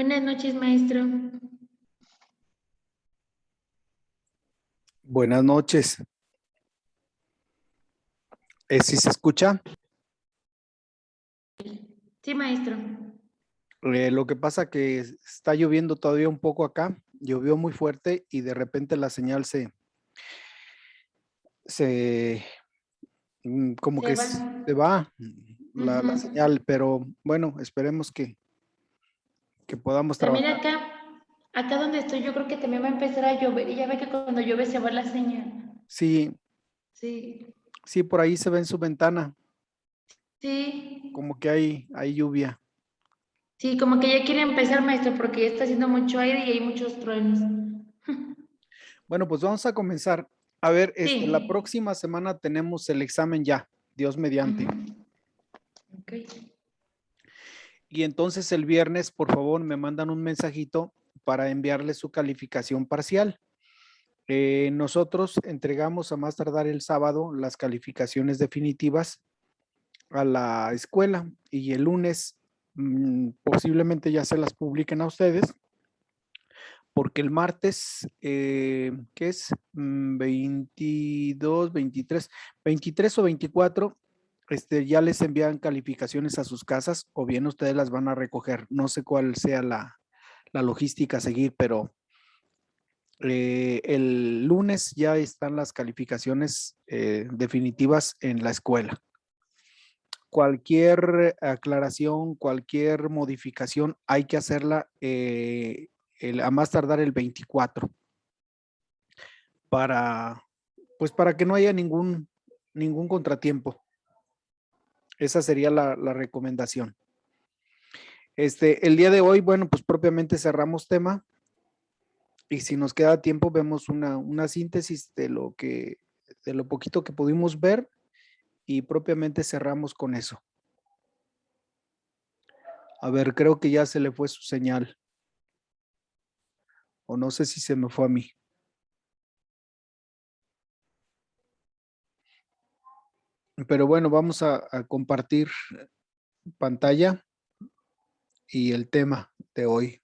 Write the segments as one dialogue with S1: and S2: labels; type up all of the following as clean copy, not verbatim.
S1: Buenas noches, maestro.
S2: Buenas noches. ¿Sí se escucha?
S1: Sí, maestro.
S2: Lo que pasa que está lloviendo todavía un poco acá. Llovió muy fuerte y de repente la señal se como
S1: Se
S2: que
S1: va.
S2: se va la
S1: Ujú.
S2: señal, pero bueno, esperemos que podamos
S1: También
S2: trabajar.
S1: acá donde estoy, yo creo que también va a empezar a llover. Y ya ve que cuando llueve se va la señal.
S2: Sí,
S1: Sí,
S2: sí, por ahí se ve en su ventana,
S1: sí,
S2: como que hay lluvia.
S1: sí, como que ya quiere empezar, maestro, porque ya está haciendo mucho aire y hay muchos truenos.
S2: Bueno, pues vamos a comenzar. A ver, la
S1: Sí.
S2: próxima semana tenemos el examen ya, Dios mediante.
S1: Ujú. Ok.
S2: Y entonces el viernes, por favor, me mandan un mensajito para enviarle su calificación parcial. Nosotros entregamos a más tardar el sábado las calificaciones definitivas a la escuela y el lunes posiblemente ya se las publiquen a ustedes porque el martes, ¿qué es? 22, 23 o 24, ya les envían calificaciones a sus casas o bien ustedes las van a recoger. No sé cuál sea la logística a seguir, pero el lunes ya están las calificaciones definitivas en la escuela. Cualquier aclaración, cualquier modificación hay que hacerla a más tardar el 24 para, pues para que no haya ningún contratiempo. Esa sería la recomendación. El día de hoy, bueno, pues propiamente cerramos tema y si nos queda tiempo vemos una síntesis de lo poquito que pudimos ver y propiamente cerramos con eso. A ver, creo que ya se le fue su señal o no sé si se me fue a mí. Pero bueno, vamos a compartir pantalla y el tema de hoy.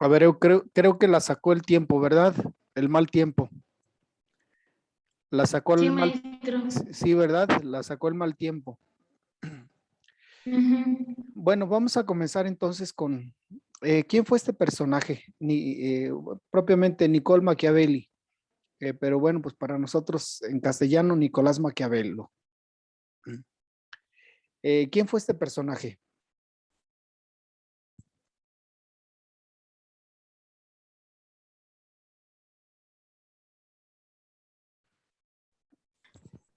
S2: A ver, yo creo que la sacó el tiempo, ¿verdad? El mal tiempo. La sacó
S1: Sí,
S2: el mal,
S1: maestro.
S2: sí, ¿verdad? La sacó el mal tiempo.
S1: Ujú.
S2: Bueno, vamos a comenzar entonces con, ¿quién fue este personaje? Propiamente Niccolò Machiavelli, pero bueno, pues para nosotros en castellano, Nicolás Maquiavelo. ¿Quién fue este personaje?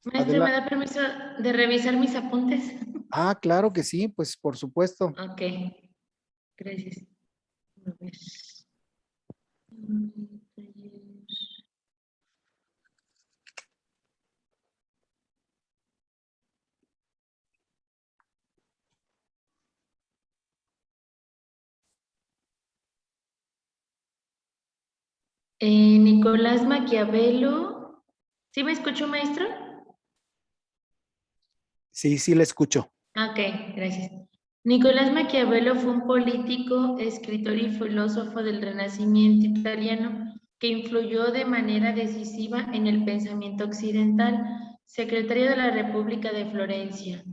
S1: Maestro, ¿me
S2: Adela
S1: da permiso de revisar mis apuntes?
S2: claro que sí, pues por supuesto.
S1: Ok, gracias. A ver. Nicolás Maquiavelo. ¿Sí me escuchó, maestro?
S2: Sí, sí, le escucho.
S1: Ok, gracias. Nicolás Maquiavelo fue un político, escritor y filósofo del Renacimiento italiano que influyó de manera decisiva en el pensamiento occidental, secretario de la República de Florencia.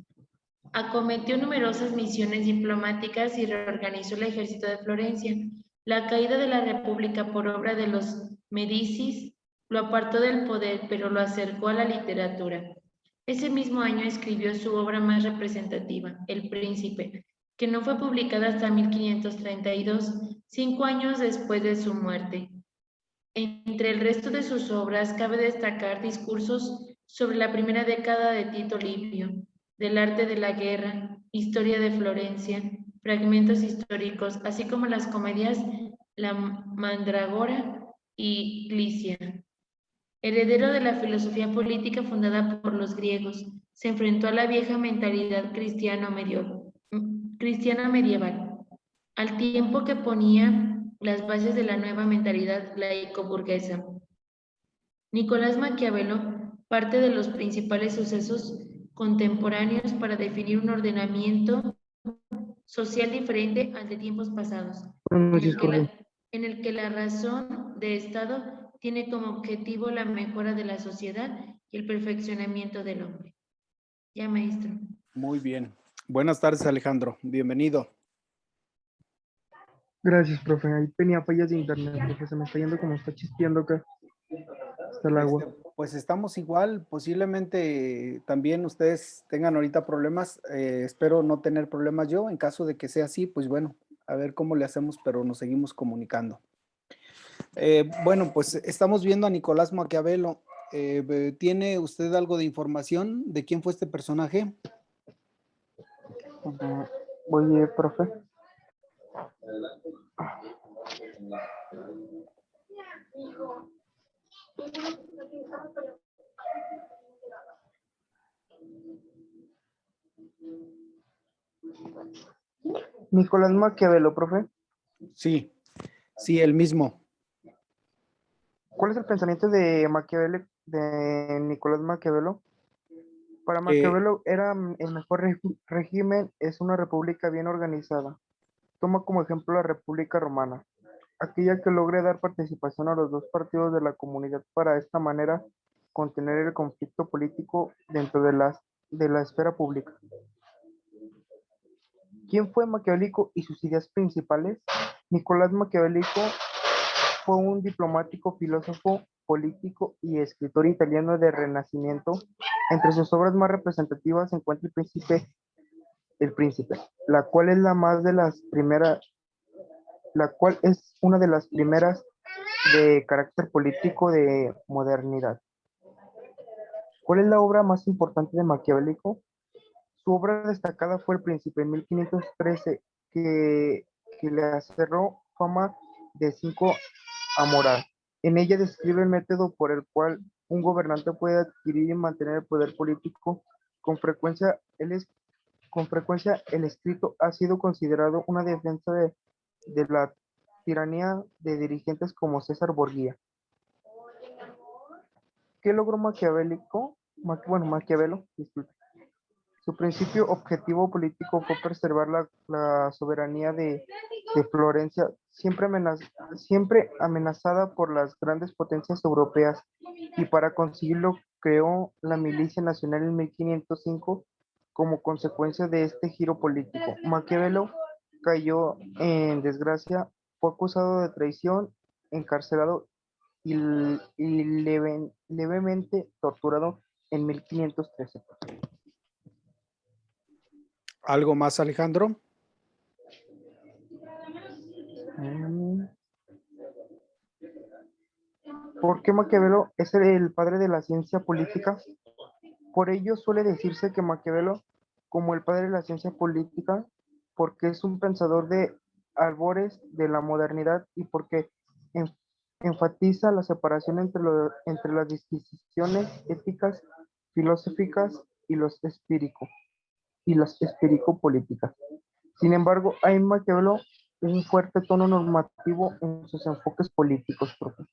S1: Acometió numerosas misiones diplomáticas y reorganizó el ejército de Florencia. La caída de la República por obra de los Medicis lo apartó del poder, pero lo acercó a la literatura. Ese mismo año escribió su obra más representativa, El Príncipe, que no fue publicada hasta 1532, 5 años después de su muerte. Entre el resto de sus obras cabe destacar discursos sobre la primera década de Tito Livio, del arte de la guerra, historia de Florencia, fragmentos históricos, así como las comedias La Mandragora y Licia. Heredero de la filosofía política fundada por los griegos, se enfrentó a la vieja mentalidad cristiana medieval, al tiempo que ponía las bases de la nueva mentalidad laico-burguesa. Nicolás Maquiavelo parte de los principales sucesos contemporáneos para definir un ordenamiento social diferente al de tiempos pasados, en el que la razón de Estado tiene como objetivo la mejora de la sociedad y el perfeccionamiento del hombre. Ya, maestro.
S2: Muy bien. Buenas tardes, Alejandro. Bienvenido.
S3: Gracias, profe. Ahí tenía fallas de internet, profe. Se me está yendo como está chispeando acá. Está el agua.
S2: Pues estamos igual. Posiblemente también ustedes tengan ahorita problemas. Espero no tener problemas yo. En caso de que sea así, pues bueno, a ver cómo le hacemos, pero nos seguimos comunicando. Bueno, pues estamos viendo a Nicolás Maquiavelo. ¿Tiene usted algo de información de quién fue este personaje?
S3: Oye, profe. Nicolás Maquiavelo, profe.
S2: Sí, sí, el mismo.
S3: ¿Cuál es el pensamiento de Maquiavelo, de Nicolás Maquiavelo? Para Maquiavelo era el mejor régimen es una república bien organizada. Toma como ejemplo la República Romana, aquella que logre dar participación a los dos partidos de la comunidad para de esta manera contener el conflicto político dentro de la esfera pública. ¿Quién fue Maquiavélico y sus ideas principales? Nicolás Maquiavélico fue un diplomático, filósofo, político y escritor italiano del Renacimiento. Entre sus obras más representativas se encuentra El Príncipe, la cual es una de las primeras de carácter político de modernidad. ¿Cuál es la obra más importante de Maquiavélico? Su obra destacada fue El Príncipe en 1513, que le acerró fama de cinco a moral. En ella describe el método por el cual un gobernante puede adquirir y mantener el poder político. Con frecuencia, el escrito ha sido considerado una defensa de la tiranía de dirigentes como César Borgia. ¿Qué logró Maquiavelo? Disculpe. Su principio objetivo político fue preservar la soberanía de Florencia, siempre amenazada por las grandes potencias europeas, y para conseguirlo creó la Milicia Nacional en 1505 como consecuencia de este giro político. Maquiavelo cayó en desgracia, fue acusado de traición, encarcelado y levemente torturado en 1513.
S2: ¿Algo más, Alejandro?
S3: ¿Por qué Maquiavelo es el padre de la ciencia política? Por ello suele decirse que Maquiavelo como el padre de la ciencia política, porque es un pensador de albores de la modernidad y porque enfatiza la separación entre las disquisiciones éticas, filosóficas y las espírico-políticas. Sin embargo, hay en Maquiavelo un fuerte tono normativo en sus enfoques políticos, profe.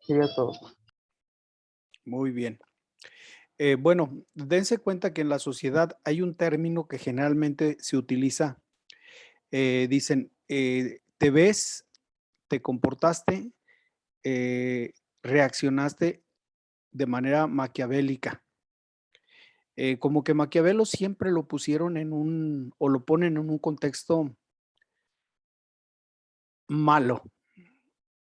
S3: Sería todo.
S2: Muy bien. Bueno, dense cuenta que en la sociedad hay un término que generalmente se utiliza. Dicen, te ves, te comportaste, reaccionaste de manera maquiavélica. Como que Maquiavelo siempre lo pusieron o lo ponen en un contexto malo.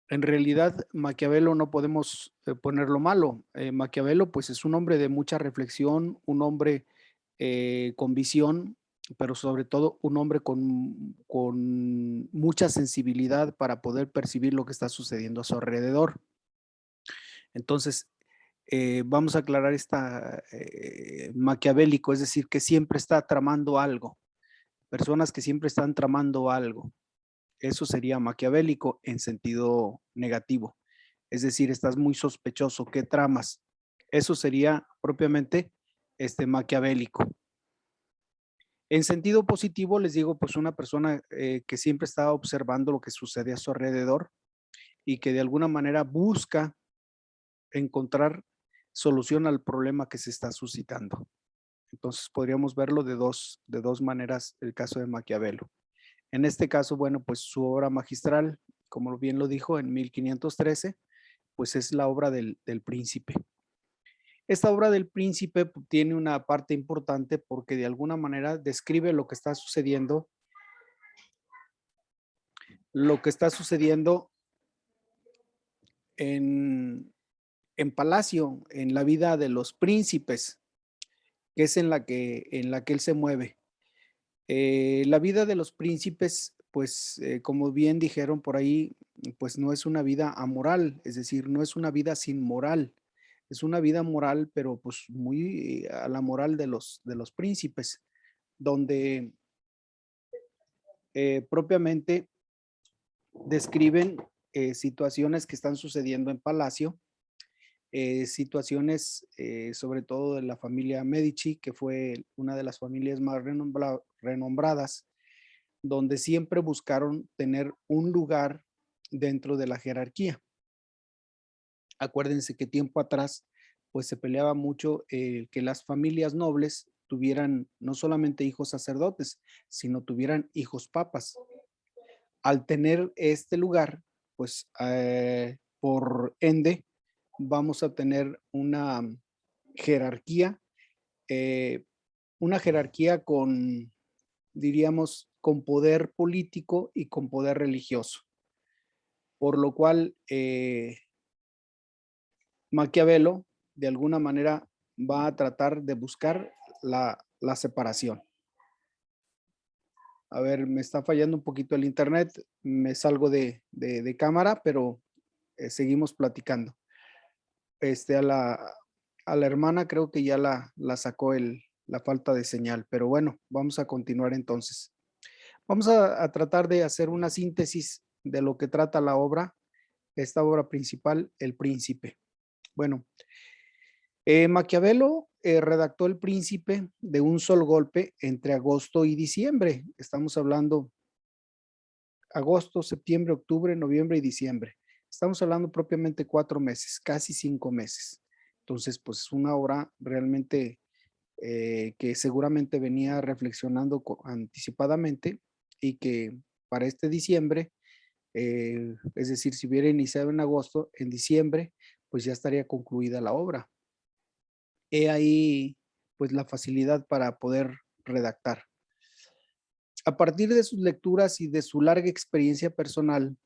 S2: En realidad, Maquiavelo no podemos ponerlo malo. Maquiavelo, pues, es un hombre de mucha reflexión, un hombre con visión, pero sobre todo un hombre con mucha sensibilidad para poder percibir lo que está sucediendo a su alrededor. Entonces, vamos a aclarar esta maquiavélico, es decir, que siempre está tramando algo. Personas que siempre están tramando algo. Eso sería maquiavélico en sentido negativo. Es decir, estás muy sospechoso, ¿qué tramas? Eso sería propiamente maquiavélico. En sentido positivo, les digo, pues una persona que siempre está observando lo que sucede a su alrededor y que de alguna manera busca encontrar solución al problema que se está suscitando. Entonces podríamos verlo de dos maneras el caso de Maquiavelo. En este caso, bueno, pues su obra magistral, como bien lo dijo en 1513, pues es la obra del Príncipe. Esta obra del Príncipe tiene una parte importante porque de alguna manera describe lo que está sucediendo en palacio, en la vida de los príncipes, que es en la que él se mueve. La vida de los príncipes, pues como bien dijeron por ahí, pues no es una vida amoral, es decir, no es una vida sin moral, es una vida moral, pero pues muy a la moral de los príncipes, donde propiamente describen situaciones que están sucediendo en palacio, situaciones sobre todo de la familia Medici, que fue una de las familias más renombradas, donde siempre buscaron tener un lugar dentro de la jerarquía. Acuérdense que tiempo atrás, pues se peleaba mucho que las familias nobles tuvieran no solamente hijos sacerdotes, sino tuvieran hijos papas. Al tener este lugar, pues por ende, vamos a tener una jerarquía con, diríamos, con poder político y con poder religioso. Por lo cual, Maquiavelo, de alguna manera, va a tratar de buscar la separación. A ver, me está fallando un poquito el internet, me salgo de cámara, pero seguimos platicando. A la hermana creo que ya la sacó la falta de señal, pero bueno, vamos a continuar entonces. Vamos a tratar de hacer una síntesis de lo que trata la obra, esta obra principal, El Príncipe. Bueno, Maquiavelo redactó El Príncipe de un solo golpe entre agosto y diciembre. Estamos hablando agosto, septiembre, octubre, noviembre y diciembre. Estamos hablando propiamente 4 meses, casi 5 meses. Entonces, pues es una obra realmente que seguramente venía reflexionando anticipadamente y que para este diciembre, es decir, si hubiera iniciado en agosto, en diciembre, pues ya estaría concluida la obra. He ahí, pues, la facilidad para poder redactar. A partir de sus lecturas y de su larga experiencia personal,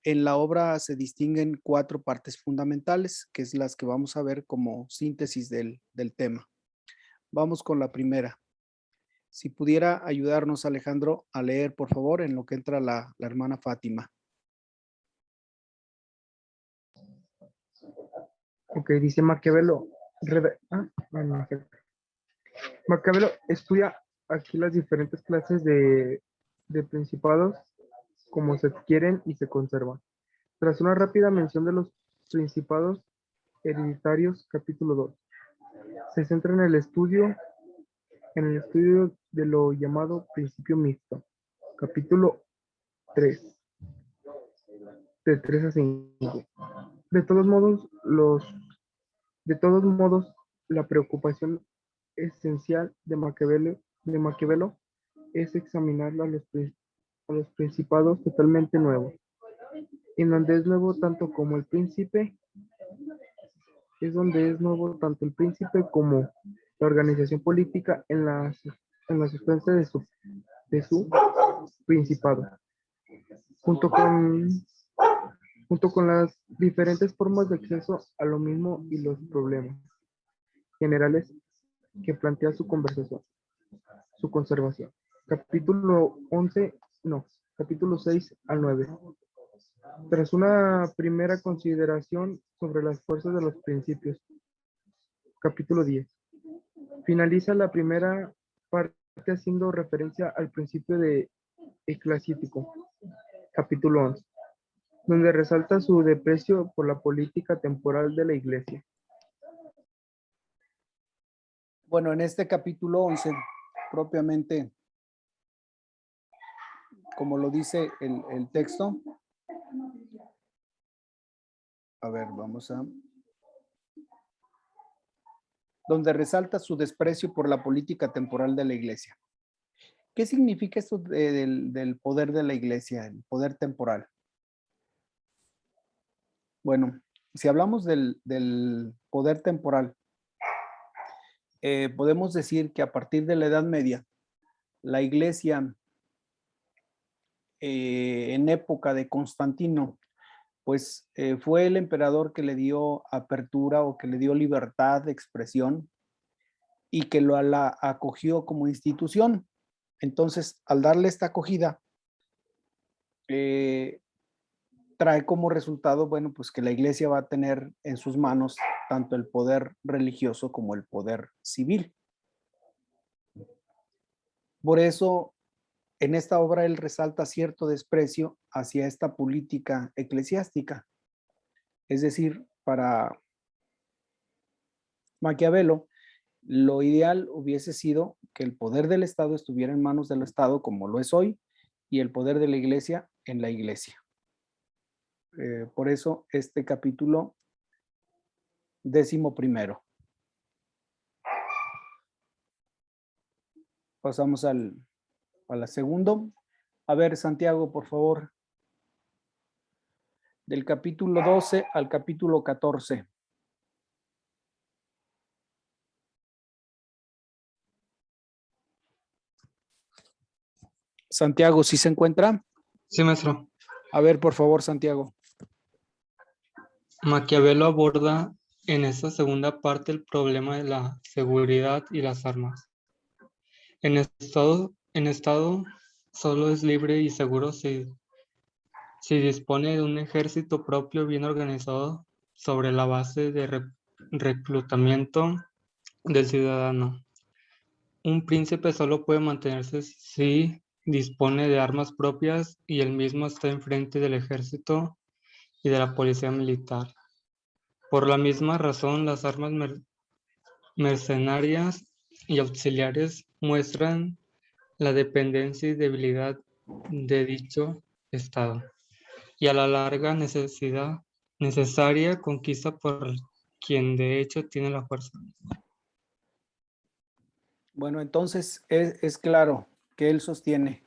S2: en la obra se distinguen 4 partes fundamentales, que es las que vamos a ver como síntesis del tema. Vamos con la primera. Si pudiera ayudarnos, Alejandro, a leer, por favor, en lo que entra la hermana Fátima.
S3: Ok, dice Maquiavelo. Maquiavelo estudia aquí las diferentes clases de principados, como se adquieren y se conservan. Tras una rápida mención de los principados hereditarios, capítulo 2, se centra en el estudio de lo llamado principio mixto, capítulo 3, de 3 a 5. De todos modos, la preocupación esencial de Maquiavelo es examinar a los principados totalmente nuevos, en donde es nuevo tanto como el príncipe, como la organización política en la sustancia de su principado, junto con las diferentes formas de acceso a lo mismo y los problemas generales que plantea su conversación. su conservación. Capítulo 6 al 9. Tras una primera consideración sobre las fuerzas de los principios. Capítulo 10. Finaliza la primera parte haciendo referencia al principio de eclesiástico. Capítulo 11. Donde resalta su desprecio por la política temporal de la Iglesia.
S2: Bueno, en este capítulo 11, propiamente, como lo dice el texto, a ver, vamos a... Donde resalta su desprecio por la política temporal de la Iglesia. ¿Qué significa esto del poder de la Iglesia, el poder temporal? Bueno, si hablamos del poder temporal, podemos decir que a partir de la Edad Media, la Iglesia en época de Constantino, pues fue el emperador que le dio apertura o que le dio libertad de expresión y que la acogió como institución. Entonces, al darle esta acogida, trae como resultado, bueno, pues que la Iglesia va a tener en sus manos tanto el poder religioso como el poder civil. Por eso, en esta obra él resalta cierto desprecio hacia esta política eclesiástica. Es decir, para Maquiavelo, lo ideal hubiese sido que el poder del Estado estuviera en manos del Estado, como lo es hoy, y el poder de la Iglesia en la Iglesia. Por eso este capítulo 11. Pasamos a la segundo. A ver, Santiago, por favor. Del capítulo 12 al capítulo 14. Santiago, ¿sí se encuentra?
S4: Sí, maestro.
S2: A ver, por favor, Santiago.
S4: Maquiavelo aborda en esta segunda parte el problema de la seguridad y las armas. En estado solo es libre y seguro si dispone de un ejército propio bien organizado sobre la base de reclutamiento del ciudadano. Un príncipe solo puede mantenerse si dispone de armas propias y él mismo está enfrente del ejército y de la policía militar. Por la misma razón, las armas mercenarias y auxiliares muestran la dependencia y debilidad de dicho Estado y a la larga necesaria conquista por quien de hecho tiene la fuerza.
S2: Bueno, entonces es claro que él sostiene,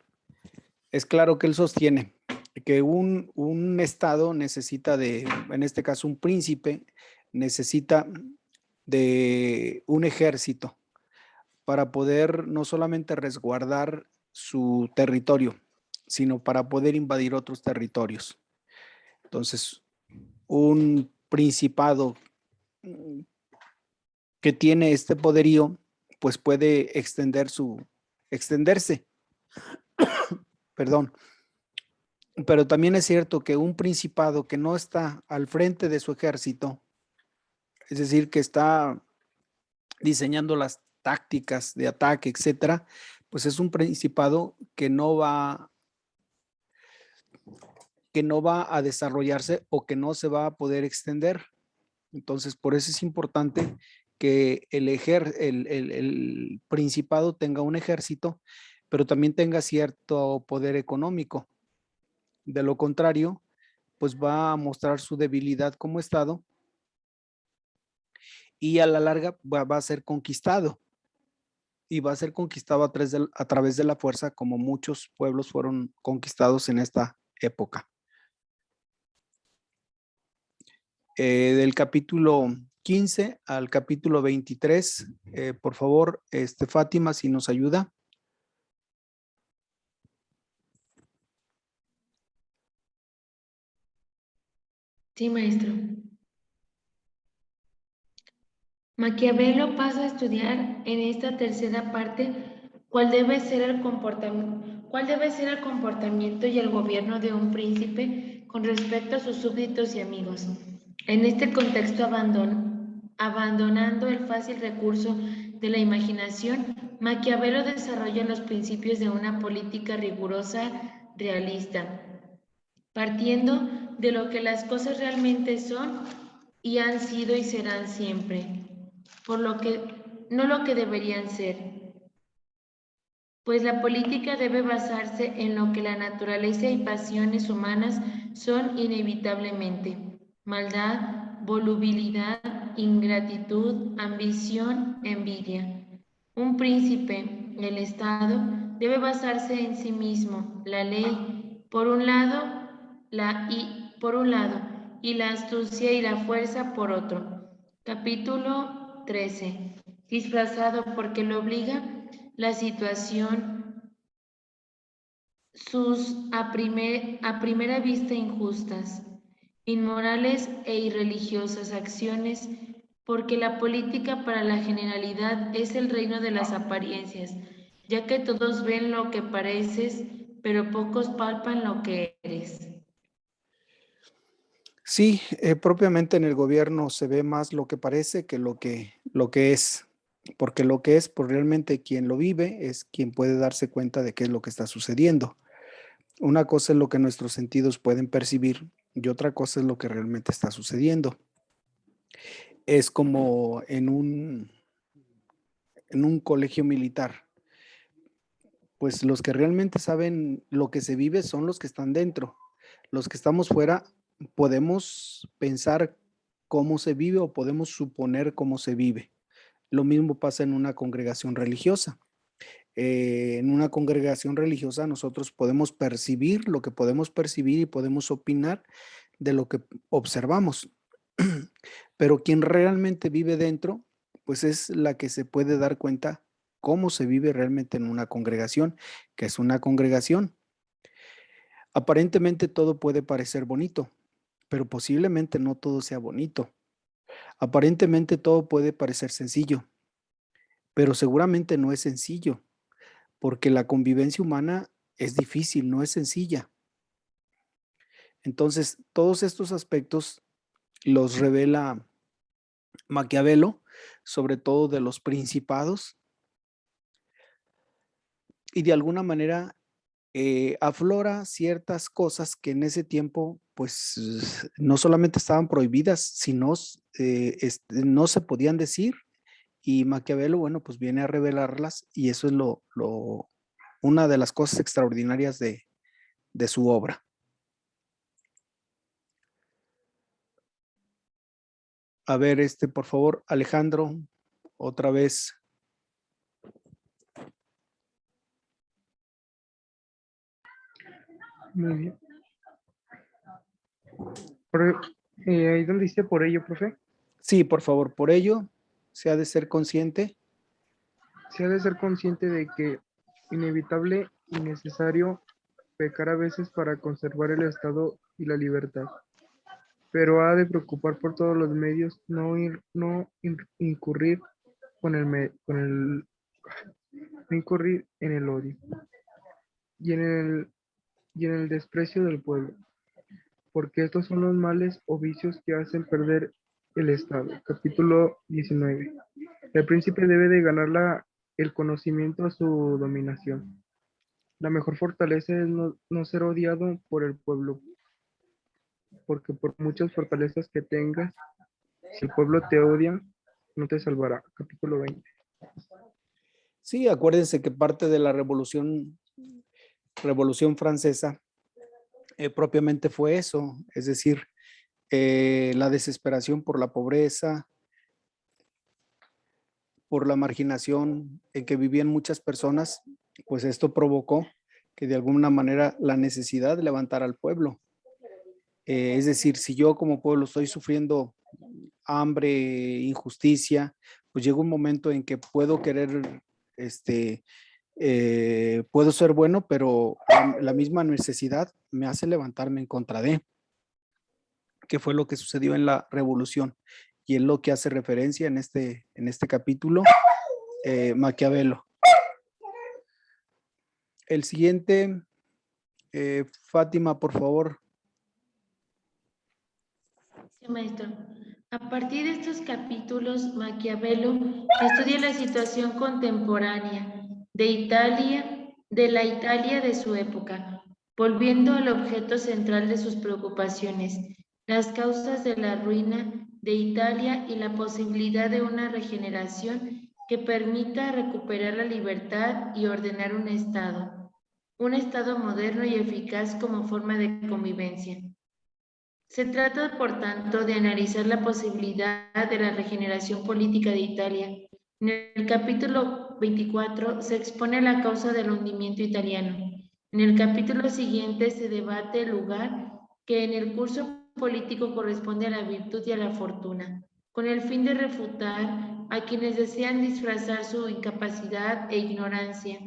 S2: que un Estado necesita en este caso un príncipe, necesita de un ejército para poder no solamente resguardar su territorio, sino para poder invadir otros territorios. Entonces, un principado que tiene este poderío, pues puede extenderse. Perdón. Pero también es cierto que un principado que no está al frente de su ejército, es decir, que está diseñando las tácticas de ataque, etcétera, pues es un principado que no va a desarrollarse o que no se va a poder extender. Entonces, por eso es importante que el principado tenga un ejército, pero también tenga cierto poder económico. De lo contrario, pues va a mostrar su debilidad como Estado y a la larga va a ser conquistado. Y va a ser conquistado a través de la fuerza, como muchos pueblos fueron conquistados en esta época. Del capítulo 15 al capítulo 23, por favor, Fátima, si nos ayuda.
S1: Sí, maestro. Maquiavelo pasa a estudiar en esta tercera parte ¿Cuál debe ser el comportamiento y el gobierno de un príncipe con respecto a sus súbditos y amigos? En este contexto, abandonando el fácil recurso de la imaginación, Maquiavelo desarrolla los principios de una política rigurosa, realista, partiendo de lo que las cosas realmente son y han sido y serán siempre, por lo que no lo que deberían ser. Pues la política debe basarse en lo que la naturaleza y pasiones humanas son inevitablemente: maldad, volubilidad, ingratitud, ambición, envidia. Un príncipe, el Estado, debe basarse en sí mismo, la ley, por un lado, y la astucia y la fuerza por otro. Capítulo 13. Disfrazado porque lo obliga la situación, sus a primera vista injustas, inmorales e irreligiosas acciones, porque la política para la generalidad es el reino de las apariencias, ya que todos ven lo que pareces, pero pocos palpan lo que eres.
S2: Sí, propiamente en el gobierno se ve más lo que parece que lo que es, porque lo que es, pues realmente quien lo vive es quien puede darse cuenta de qué es lo que está sucediendo. Una cosa es lo que nuestros sentidos pueden percibir y otra cosa es lo que realmente está sucediendo. Es como en un colegio militar. Pues los que realmente saben lo que se vive son los que están dentro. Los que estamos fuera podemos pensar cómo se vive o podemos suponer cómo se vive. Lo mismo pasa en una congregación religiosa. En una congregación religiosa nosotros podemos percibir lo que podemos percibir y podemos opinar de lo que observamos. Pero quien realmente vive dentro, pues es la que se puede dar cuenta cómo se vive realmente en una congregación, que es una congregación. Aparentemente todo puede parecer bonito, pero posiblemente no todo sea bonito. Aparentemente todo puede parecer sencillo, pero seguramente no es sencillo, porque la convivencia humana es difícil, no es sencilla. Entonces, todos estos aspectos los revela Maquiavelo, sobre todo de los principados, y de alguna manera aflora ciertas cosas que en ese tiempo pues no solamente estaban prohibidas, sino no se podían decir, y Maquiavelo, bueno, pues viene a revelarlas, y eso es una de las cosas extraordinarias de su obra. A ver, por favor, Alejandro, otra vez.
S3: Muy bien. Ahí donde dice por ello, profe,
S2: Sí, por favor, por ello se ha de ser consciente.
S3: se ha de ser consciente de que inevitable y necesario pecar a veces para conservar el Estado y la libertad, pero ha de preocupar por todos los medios incurrir no incurrir en el odio y en el desprecio del pueblo, porque estos son los males o vicios que hacen perder el Estado. Capítulo 19. El príncipe debe de ganar el conocimiento a su dominación. La mejor fortaleza es no ser odiado por el pueblo, porque por muchas fortalezas que tengas, si el pueblo te odia, no te salvará. Capítulo 20.
S2: Sí, acuérdense que parte de la Revolución Francesa propiamente fue eso, es decir, la desesperación por la pobreza, por la marginación en que vivían muchas personas, pues esto provocó que de alguna manera la necesidad de levantar al pueblo. Es decir, si yo como pueblo estoy sufriendo hambre, injusticia, pues llega un momento en que puedo querer, puedo ser bueno, pero la misma necesidad me hace levantarme en contra de, que fue lo que sucedió en la revolución, y es lo que hace referencia en este capítulo Maquiavelo. El siguiente, Fátima, por favor.
S1: Sí, maestro. A partir de estos capítulos, Maquiavelo estudia la situación contemporánea de la Italia de su época, volviendo al objeto central de sus preocupaciones, las causas de la ruina de Italia y la posibilidad de una regeneración que permita recuperar la libertad y ordenar un Estado moderno y eficaz como forma de convivencia. Se trata, por tanto, de analizar la posibilidad de la regeneración política de Italia. En el capítulo 24 se expone la causa del hundimiento italiano. En el capítulo siguiente se debate el lugar que en el curso político corresponde a la virtud y a la fortuna, con el fin de refutar a quienes desean disfrazar su incapacidad e ignorancia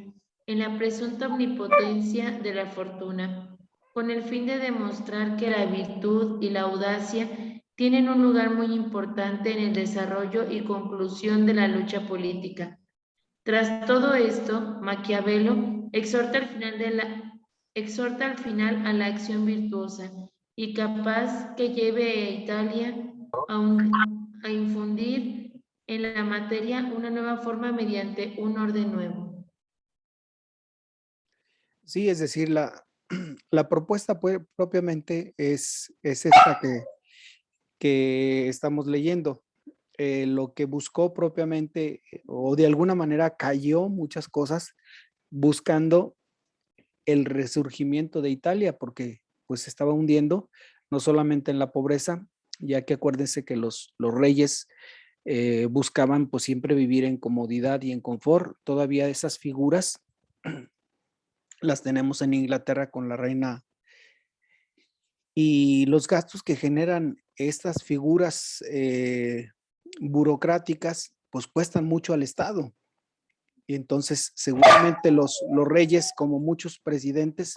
S1: en la presunta omnipotencia de la fortuna, con el fin de demostrar que la virtud y la audacia tienen un lugar muy importante en el desarrollo y conclusión de la lucha política. Tras todo esto, Maquiavelo exhorta al final a la acción virtuosa y capaz que lleve a Italia a infundir en la materia una nueva forma mediante un orden nuevo.
S2: Sí, es decir, la propuesta propiamente es esta que estamos leyendo. Lo que buscó propiamente, o de alguna manera cayó muchas cosas buscando el resurgimiento de Italia, porque pues se estaba hundiendo, no solamente en la pobreza, ya que acuérdense que los reyes buscaban pues siempre vivir en comodidad y en confort. Todavía esas figuras las tenemos en Inglaterra con la reina, y los gastos que generan estas figuras burocráticas pues cuestan mucho al Estado. Y entonces seguramente los reyes, como muchos presidentes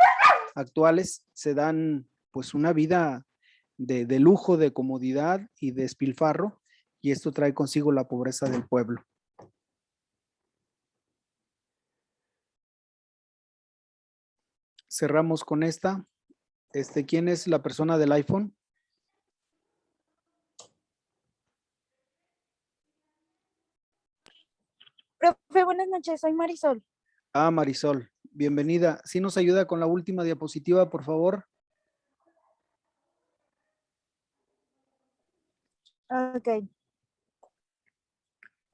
S2: actuales, se dan pues una vida de lujo, de comodidad y de despilfarro, y esto trae consigo la pobreza del pueblo. Cerramos con esta. ¿Quién es la persona del iPhone?
S5: Profe, buenas noches, soy Marisol.
S2: Ah, Marisol, bienvenida. ¿Sí nos ayuda con la última diapositiva, por favor?
S5: Ok.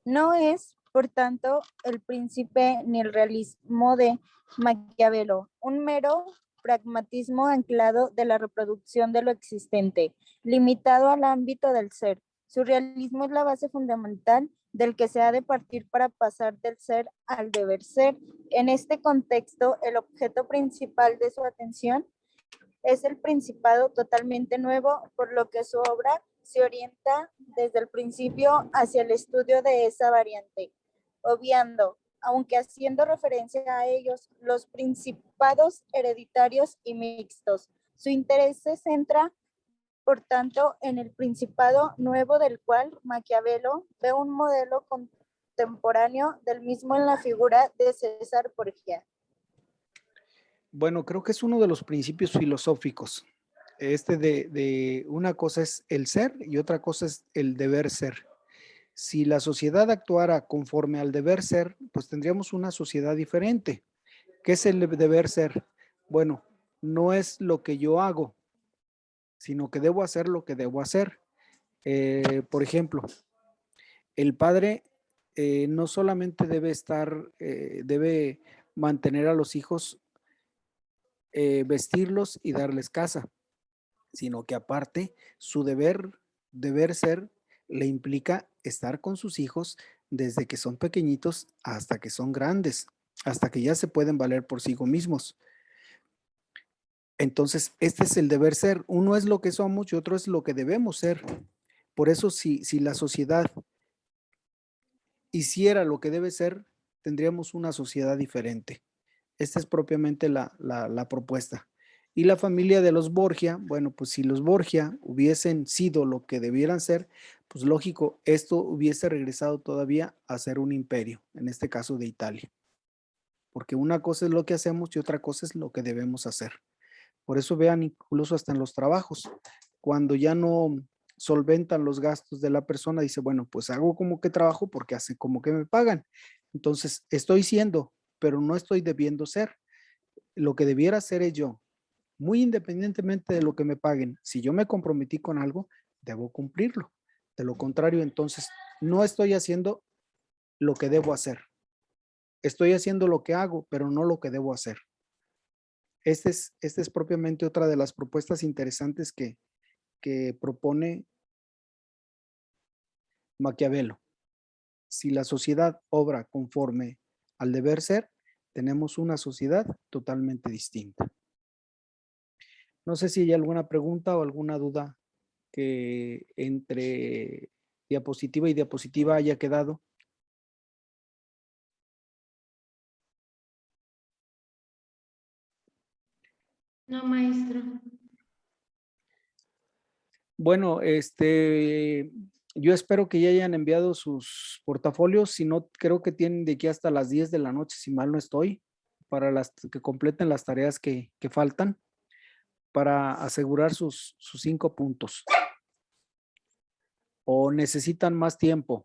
S5: No es, por tanto, el príncipe ni el realismo de Maquiavelo, un mero pragmatismo anclado de la reproducción de lo existente, limitado al ámbito del ser. Su realismo es la base fundamental del que se ha de partir para pasar del ser al deber ser. En este contexto, el objeto principal de su atención es el principado totalmente nuevo, por lo que su obra se orienta desde el principio hacia el estudio de esa variante, obviando, aunque haciendo referencia a ellos, los principados hereditarios y mixtos. Su interés se centra, por tanto, en el principado nuevo, del cual Maquiavelo ve un modelo contemporáneo del mismo en la figura de César Borgia.
S2: Bueno, creo que es uno de los principios filosóficos. De una cosa es el ser y otra cosa es el deber ser. Si la sociedad actuara conforme al deber ser, pues tendríamos una sociedad diferente. ¿Qué es el deber ser? Bueno, no es lo que yo hago, sino que debo hacer lo que debo hacer. Por ejemplo, el padre no solamente debe mantener a los hijos, vestirlos y darles casa, sino que aparte su deber ser le implica estar con sus hijos desde que son pequeñitos hasta que son grandes, hasta que ya se pueden valer por sí mismos. Entonces, este es el deber ser. Uno es lo que somos y otro es lo que debemos ser. Por eso, si la sociedad hiciera lo que debe ser, tendríamos una sociedad diferente. Esta es propiamente la propuesta. Y la familia de los Borgia, bueno, pues si los Borgia hubiesen sido lo que debieran ser, pues lógico, esto hubiese regresado todavía a ser un imperio, en este caso de Italia. porque una cosa es lo que hacemos y otra cosa es lo que debemos hacer. Por eso vean, incluso hasta en los trabajos, cuando ya no solventan los gastos de la persona, dice, bueno, pues hago como que trabajo porque hace como que me pagan. Entonces, estoy siendo, pero no estoy debiendo ser. Lo que debiera hacer es yo, muy independientemente de lo que me paguen. Si yo me comprometí con algo, debo cumplirlo. De lo contrario, entonces, no estoy haciendo lo que debo hacer. Estoy haciendo lo que hago, pero no lo que debo hacer. Esta es propiamente otra de las propuestas interesantes que propone Maquiavelo. Si la sociedad obra conforme al deber ser, tenemos una sociedad totalmente distinta. No sé si hay alguna pregunta o alguna duda que entre diapositiva y diapositiva haya quedado.
S1: No, maestro.
S2: Bueno, yo espero que ya hayan enviado sus portafolios. Si no, creo que tienen de aquí hasta las 10 de la noche, si mal no estoy, para las que completen las tareas que faltan, para asegurar sus 5 puntos. ¿O necesitan más tiempo?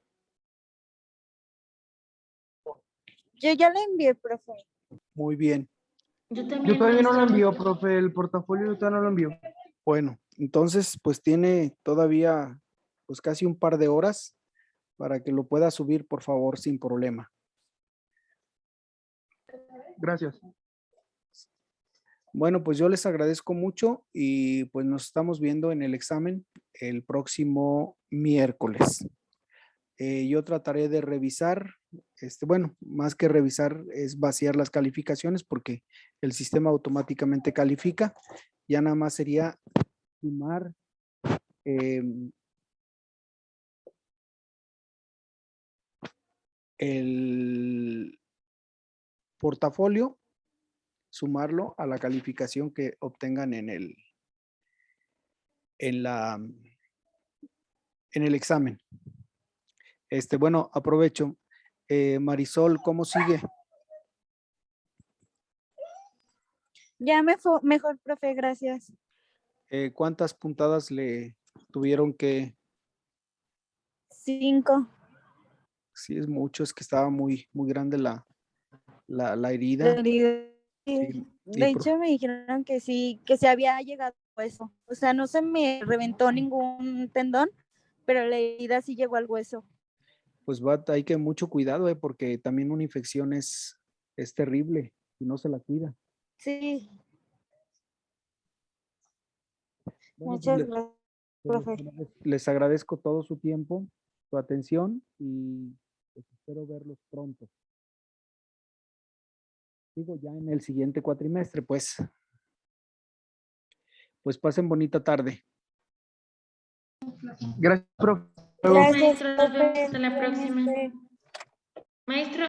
S5: Yo ya le envié, profe.
S2: Muy bien.
S1: Yo
S3: Yo todavía no lo
S1: maestro.
S3: envío, profe, el portafolio todavía no lo envío.
S2: Bueno, entonces pues tiene todavía pues casi un par de horas para que lo pueda subir, por favor, sin problema.
S3: Gracias.
S2: Bueno, pues yo les agradezco mucho y pues nos estamos viendo en el examen el próximo miércoles. Yo trataré de revisar, bueno, más que revisar es vaciar las calificaciones porque el sistema automáticamente califica. Ya nada más sería sumar el portafolio, sumarlo a la calificación que obtengan en el examen. Bueno, aprovecho. Marisol, ¿cómo sigue?
S5: Ya me fue mejor, profe, gracias.
S2: ¿Cuántas puntadas le tuvieron que?
S5: 5.
S2: Sí, es mucho, es que estaba muy grande la herida.
S5: De
S2: Sí, y
S5: hecho, me dijeron que sí, que se había llegado al hueso. O sea, no se me reventó ningún tendón, pero la herida sí llegó al hueso.
S2: pues hay que mucho cuidado, porque también una infección es terrible y no se la cuida.
S5: Sí.
S2: Bueno,
S5: Muchas
S2: pues,
S5: gracias, profe.
S2: les agradezco todo su tiempo, su atención y pues, espero verlos pronto. Digo, ya en el siguiente cuatrimestre, pues pasen bonita tarde.
S3: Gracias, profe.
S5: Gracias,
S1: Maestro, nos vemos
S5: profe.
S1: hasta la próxima. Maestro.